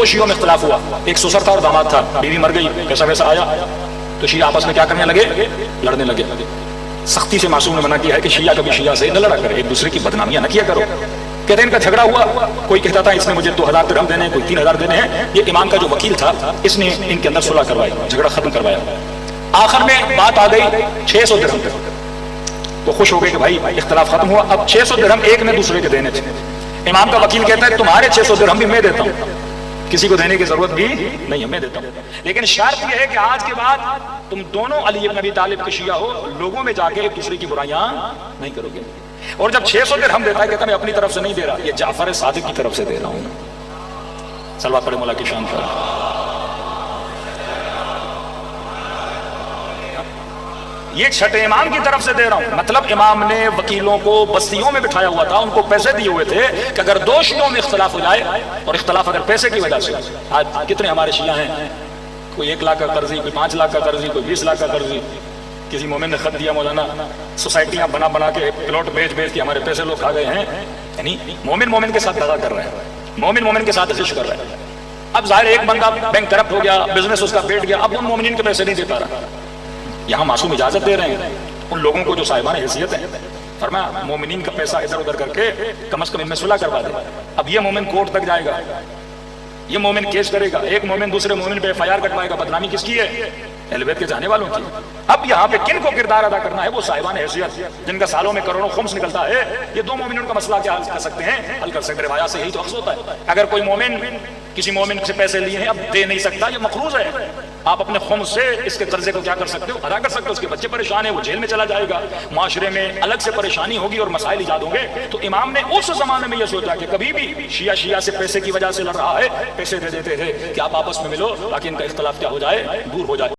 شیعوں میں اختلاف ہوا، ایک سسر تھا اور داماد تھا، بیوی مر گئی، پیسہ ویسا آیا تو شیعہ آپس میں کیا کرنے لگے؟ لڑنے لگے۔ سختی سے معصوم نے منع کیا ہے کہ شیعہ کبھی شیعہ سے نہ لڑا کرے، ایک دوسرے کی بدنامیاں نہ کیا کرو۔ کہتے ہیں ان کا جھگڑا ہوا، کوئی کہتا تھا اس نے مجھے 2000 درہم دینے ہیں، کوئی 3000 دینے ہیں۔ یہ امام کا جو وکیل تھا اس نے ان کے اندر صلح کروائی، جھگڑا ختم کروایا۔ آخر میں بات آ گئی 600 درہم تک، تو خوش ہو گئے کہ بھائی اختلاف ختم ہوا، اب 600 درہم ایک نے دوسرے کے دینے تھے۔ امام کا وکیل کہتا ہے تمہارے 600 درہم بھی میں دیتا ہوں، کسی کو دینے کی ضرورت بھی نہیں ہے، میں دیتا ہوں، لیکن شرط یہ ہے کہ آج کے بعد تم دونوں علی بن ابی طالب کے شیعہ ہو، لوگوں میں جا کے ایک دوسرے کی برائیاں نہیں کرو گے۔ اور جب 600 درہم دیتا ہے کہتا میں اپنی طرف سے نہیں دے رہا، یہ جعفر صادق کی طرف سے دے رہا ہوں۔ صلوات پڑھیں مولا کی شان پر۔ یہ چھٹے امام کی طرف سے دے رہا ہوں، مطلب امام نے وکیلوں کو بستیوں میں بٹھایا ہوا تھا، ان کو پیسے دیے ہوئے تھے کہ اگر دو شیعوں میں اختلاف ہو جائے، اور اختلاف اگر پیسے کی وجہ سے، آج کتنے ہمارے شیعہ ہیں، کوئی 1 لاکھ کا قرضی، کوئی 5 لاکھ کا قرضی، کوئی 20 لاکھ کا قرضی، کسی مومن نے خط دیا مولانا سوسائٹیاں بنا بنا کے پلاٹ بیچ کے ہمارے پیسے لوگ کھا گئے ہیں، یعنی مومن مومن کے ساتھ دغا کر رہے ہیں، مومن مومن کے ساتھ غش کر رہے ہیں۔ اب ظاہر ایک بندہ بینک کرپٹ ہو گیا، بزنس اس کا بیٹھ گیا، اب ان مومنین کے پیسے نہیں دے پا رہا۔ یہاں معصوم اجازت دے رہے ہیں ان لوگوں کو جو صاحبان حیثیت ہیں، فرمایا مومنین کا پیسہ ادھر ادھر کر کے کم از کم ان میں صلح کروا دے۔ اب یہ مومن کورٹ تک جائے گا، یہ مومن کیس کرے گا، ایک مومن دوسرے مومن پہ FIR کٹوائے گا، بدنامی کس کی ہے؟ اہل بیت کے جانے والوں کی۔ اب یہاں پہ کن کو کردار ادا کرنا ہے؟ وہ صاحبان حیثیت جن کا سالوں میں کروڑوں خمس نکلتا ہے، یہ دو مومنوں کا مسئلہ کیا حل کر سکتے ہیں؟ حل کر سکتے ہیں، روایات سے یہی تو اخذ ہوتا ہے۔ اگر کوئی مومن کسی مومن سے پیسے لیے ہیں اب دے نہیں سکتا، یہ مقروض ہے، آپ اپنے خمس سے اس کے قرضے کو کیا کر سکتے ہو؟ ادا کر سکتے ہو۔ اس کے بچے پریشان ہیں، وہ جیل میں چلا جائے گا، معاشرے میں الگ سے پریشانی ہوگی اور مسائل ایجاد ہوں گے۔ تو امام نے اس زمانے میں یہ سوچا کہ کبھی بھی شیعہ سے پیسے کی وجہ سے لڑ رہا ہے، پیسے دے دیتے تھے کہ آپ آپس میں ملو تاکہ ان کا اختلاف کیا ہو جائے؟ دور ہو جائے۔